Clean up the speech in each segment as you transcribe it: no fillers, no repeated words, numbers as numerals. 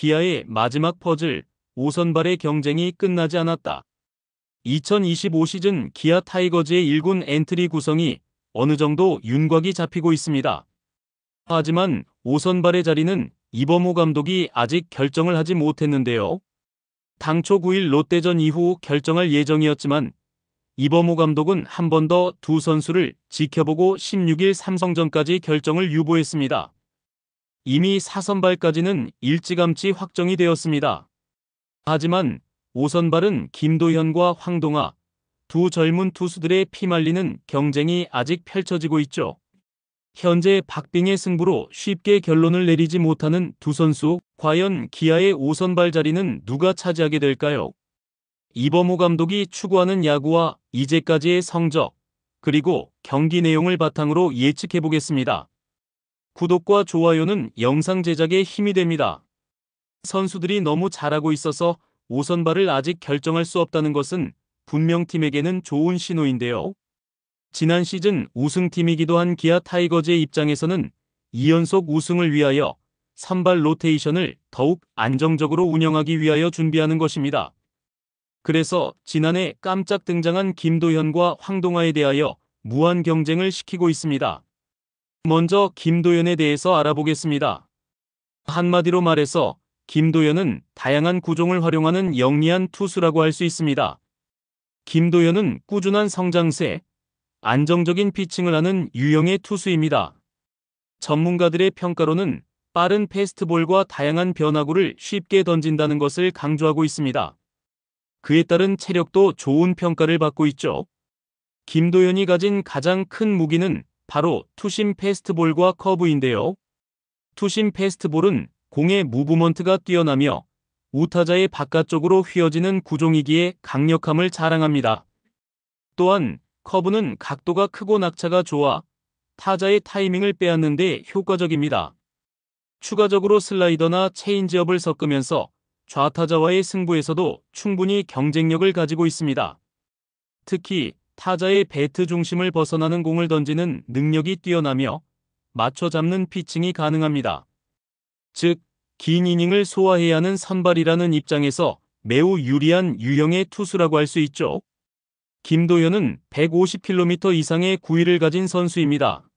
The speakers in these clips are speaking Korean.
기아의 마지막 퍼즐, 5선발의 경쟁이 끝나지 않았다. 2025 시즌 기아 타이거즈의 1군 엔트리 구성이 어느 정도 윤곽이 잡히고 있습니다. 하지만 5선발의 자리는 이범호 감독이 아직 결정을 하지 못했는데요. 당초 9일 롯데전 이후 결정할 예정이었지만 이범호 감독은 한 번 더 두 선수를 지켜보고 16일 삼성전까지 결정을 유보했습니다. 이미 4선발까지는 일찌감치 확정이 되었습니다. 하지만 5선발은 김도현과 황동아, 두 젊은 투수들의 피말리는 경쟁이 아직 펼쳐지고 있죠. 현재 박빙의 승부로 쉽게 결론을 내리지 못하는 두 선수, 과연 기아의 5선발 자리는 누가 차지하게 될까요? 이범호 감독이 추구하는 야구와 이제까지의 성적, 그리고 경기 내용을 바탕으로 예측해 보겠습니다. 구독과 좋아요는 영상 제작에 힘이 됩니다. 선수들이 너무 잘하고 있어서 5선발을 아직 결정할 수 없다는 것은 분명 팀에게는 좋은 신호인데요. 지난 시즌 우승팀이기도 한 기아 타이거즈의 입장에서는 2연속 우승을 위하여 선발 로테이션을 더욱 안정적으로 운영하기 위하여 준비하는 것입니다. 그래서 지난해 깜짝 등장한 김도현과 황동아에 대하여 무한 경쟁을 시키고 있습니다. 먼저 김도현에 대해서 알아보겠습니다. 한마디로 말해서 김도현은 다양한 구종을 활용하는 영리한 투수라고 할 수 있습니다. 김도현은 꾸준한 성장세, 안정적인 피칭을 하는 유형의 투수입니다. 전문가들의 평가로는 빠른 패스트볼과 다양한 변화구를 쉽게 던진다는 것을 강조하고 있습니다. 그에 따른 체력도 좋은 평가를 받고 있죠. 김도현이 가진 가장 큰 무기는 바로 투심 패스트볼과 커브인데요. 투심 패스트볼은 공의 무브먼트가 뛰어나며 우타자의 바깥쪽으로 휘어지는 구종이기에 강력함을 자랑합니다. 또한 커브는 각도가 크고 낙차가 좋아 타자의 타이밍을 빼앗는 데 효과적입니다. 추가적으로 슬라이더나 체인지업을 섞으면서 좌타자와의 승부에서도 충분히 경쟁력을 가지고 있습니다. 특히 타자의 배트 중심을 벗어나는 공을 던지는 능력이 뛰어나며 맞춰 잡는 피칭이 가능합니다. 즉, 긴 이닝을 소화해야 하는 선발이라는 입장에서 매우 유리한 유형의 투수라고 할 수 있죠. 김도현은 150km 이상의 구위를 가진 선수입니다.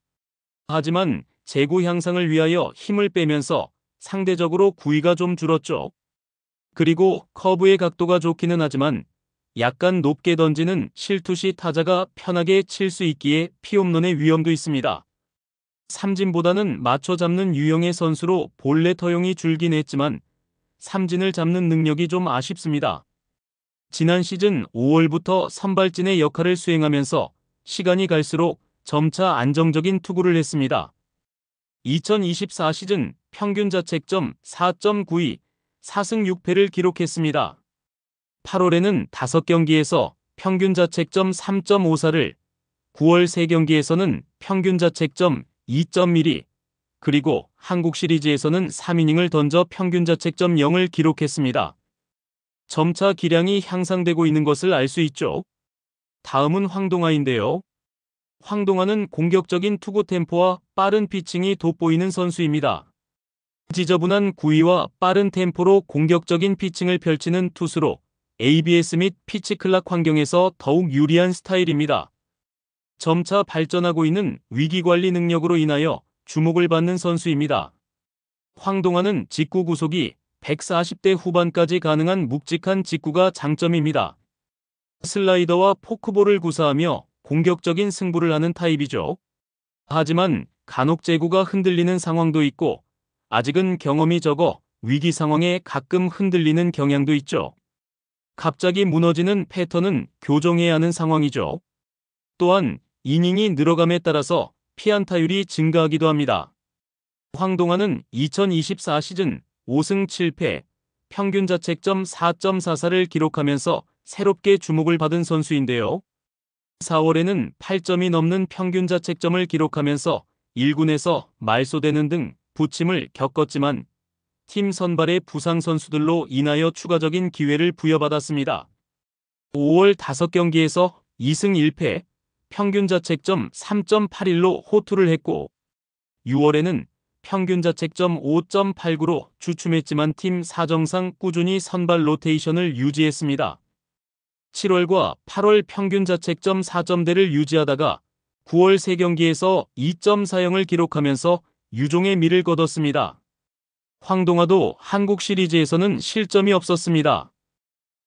하지만 제구 향상을 위하여 힘을 빼면서 상대적으로 구위가 좀 줄었죠. 그리고 커브의 각도가 좋기는 하지만 약간 높게 던지는 실투시 타자가 편하게 칠 수 있기에 피홈런의 위험도 있습니다. 삼진보다는 맞춰 잡는 유형의 선수로 본래 허용이 줄긴 했지만 삼진을 잡는 능력이 좀 아쉽습니다. 지난 시즌 5월부터 선발진의 역할을 수행하면서 시간이 갈수록 점차 안정적인 투구를 했습니다. 2024 시즌 평균 자책점 4.92, 4승 6패를 기록했습니다. 8월에는 5경기에서 평균 자책점 3.54를, 9월 3경기에서는 평균 자책점 2.12, 그리고 한국 시리즈에서는 3이닝을 던져 평균 자책점 0을 기록했습니다. 점차 기량이 향상되고 있는 것을 알 수 있죠. 다음은 황동아인데요. 황동아는 공격적인 투구 템포와 빠른 피칭이 돋보이는 선수입니다. 지저분한 구위와 빠른 템포로 공격적인 피칭을 펼치는 투수로 ABS 및 피치클락 환경에서 더욱 유리한 스타일입니다. 점차 발전하고 있는 위기관리 능력으로 인하여 주목을 받는 선수입니다. 황동아는 직구 구속이 140대 후반까지 가능한 묵직한 직구가 장점입니다. 슬라이더와 포크볼을 구사하며 공격적인 승부를 하는 타입이죠. 하지만 간혹 제구가 흔들리는 상황도 있고 아직은 경험이 적어 위기 상황에 가끔 흔들리는 경향도 있죠. 갑자기 무너지는 패턴은 교정해야 하는 상황이죠. 또한 이닝이 늘어감에 따라서 피안타율이 증가하기도 합니다. 황동아는 2024 시즌 5승 7패, 평균 자책점 4.44를 기록하면서 새롭게 주목을 받은 선수인데요. 4월에는 8점이 넘는 평균 자책점을 기록하면서 1군에서 말소되는 등 부침을 겪었지만 팀 선발의 부상 선수들로 인하여 추가적인 기회를 부여받았습니다. 5월 5경기에서 2승 1패, 평균 자책점 3.81로 호투를 했고 6월에는 평균 자책점 5.89로 주춤했지만 팀 사정상 꾸준히 선발 로테이션을 유지했습니다. 7월과 8월 평균 자책점 4점대를 유지하다가 9월 3경기에서 2.40을 기록하면서 유종의 미를 거뒀습니다. 황동아도 한국 시리즈에서는 실점이 없었습니다.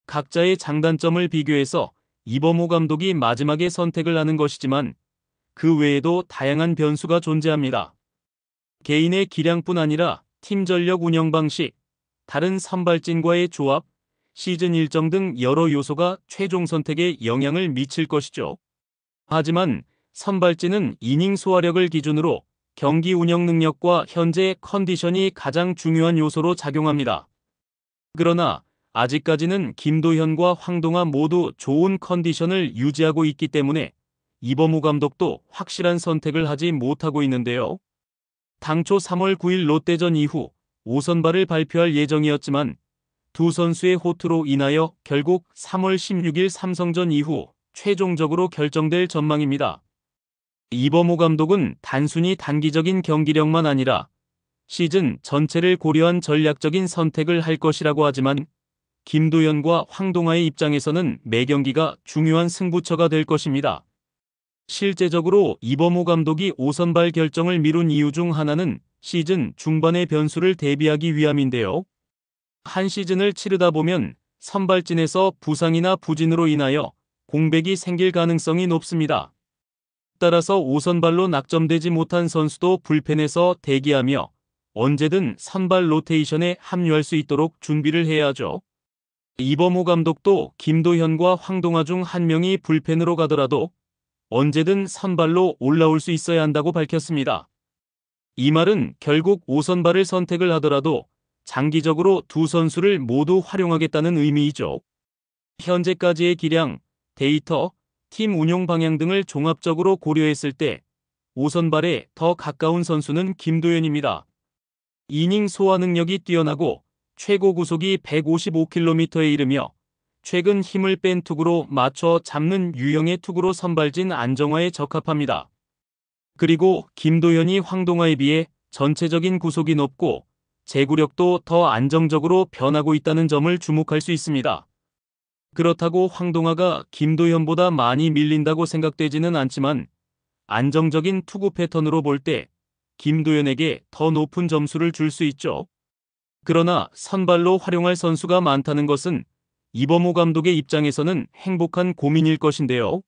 각자의 장단점을 비교해서 이범호 감독이 마지막에 선택을 하는 것이지만 그 외에도 다양한 변수가 존재합니다. 개인의 기량뿐 아니라 팀 전력 운영 방식, 다른 선발진과의 조합, 시즌 일정 등 여러 요소가 최종 선택에 영향을 미칠 것이죠. 하지만 선발진은 이닝 소화력을 기준으로 경기 운영 능력과 현재 컨디션이 가장 중요한 요소로 작용합니다. 그러나 아직까지는 김도현과 황동아 모두 좋은 컨디션을 유지하고 있기 때문에 이범호 감독도 확실한 선택을 하지 못하고 있는데요. 당초 3월 9일 롯데전 이후 5선발을 발표할 예정이었지만 두 선수의 호투로 인하여 결국 3월 16일 삼성전 이후 최종적으로 결정될 전망입니다. 이범호 감독은 단순히 단기적인 경기력만 아니라 시즌 전체를 고려한 전략적인 선택을 할 것이라고 하지만 김도현과 황동아의 입장에서는 매 경기가 중요한 승부처가 될 것입니다. 실제적으로 이범호 감독이 5선발 결정을 미룬 이유 중 하나는 시즌 중반의 변수를 대비하기 위함인데요. 한 시즌을 치르다 보면 선발진에서 부상이나 부진으로 인하여 공백이 생길 가능성이 높습니다. 따라서 5선발로 낙점되지 못한 선수도 불펜에서 대기하며 언제든 선발 로테이션에 합류할 수 있도록 준비를 해야 하죠. 이범호 감독도 김도현과 황동아 중 한 명이 불펜으로 가더라도 언제든 선발로 올라올 수 있어야 한다고 밝혔습니다. 이 말은 결국 5선발을 선택을 하더라도 장기적으로 두 선수를 모두 활용하겠다는 의미이죠. 현재까지의 기량, 데이터, 팀 운용 방향 등을 종합적으로 고려했을 때 5선발에 더 가까운 선수는 김도현입니다. 이닝 소화 능력이 뛰어나고 최고 구속이 155km에 이르며 최근 힘을 뺀 투구로 맞춰 잡는 유형의 투구로 선발진 안정화에 적합합니다. 그리고 김도현이 황동아에 비해 전체적인 구속이 높고 제구력도 더 안정적으로 변하고 있다는 점을 주목할 수 있습니다. 그렇다고 황동아가 김도현보다 많이 밀린다고 생각되지는 않지만 안정적인 투구 패턴으로 볼 때 김도현에게 더 높은 점수를 줄 수 있죠. 그러나 선발로 활용할 선수가 많다는 것은 이범호 감독의 입장에서는 행복한 고민일 것인데요.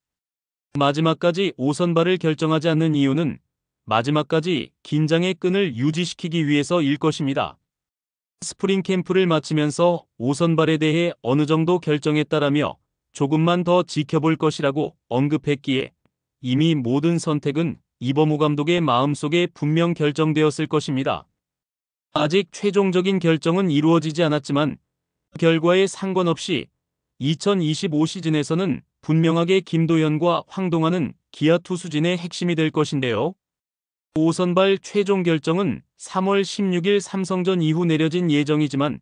마지막까지 5선발을 결정하지 않는 이유는 마지막까지 긴장의 끈을 유지시키기 위해서일 것입니다. 스프링 캠프를 마치면서 5선발에 대해 어느 정도 결정했다라며 조금만 더 지켜볼 것이라고 언급했기에 이미 모든 선택은 이범호 감독의 마음속에 분명 결정되었을 것입니다. 아직 최종적인 결정은 이루어지지 않았지만 결과에 상관없이 2025 시즌에서는 분명하게 김도현과 황동아는 기아 투수진의 핵심이 될 것인데요. 5선발 최종 결정은 3월 16일 삼성전 이후 내려진 예정이지만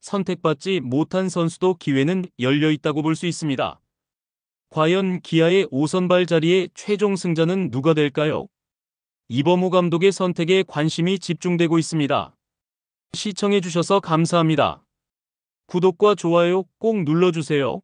선택받지 못한 선수도 기회는 열려 있다고 볼 수 있습니다. 과연 기아의 5선발 자리의 최종 승자는 누가 될까요? 이범호 감독의 선택에 관심이 집중되고 있습니다. 시청해주셔서 감사합니다. 구독과 좋아요 꼭 눌러주세요.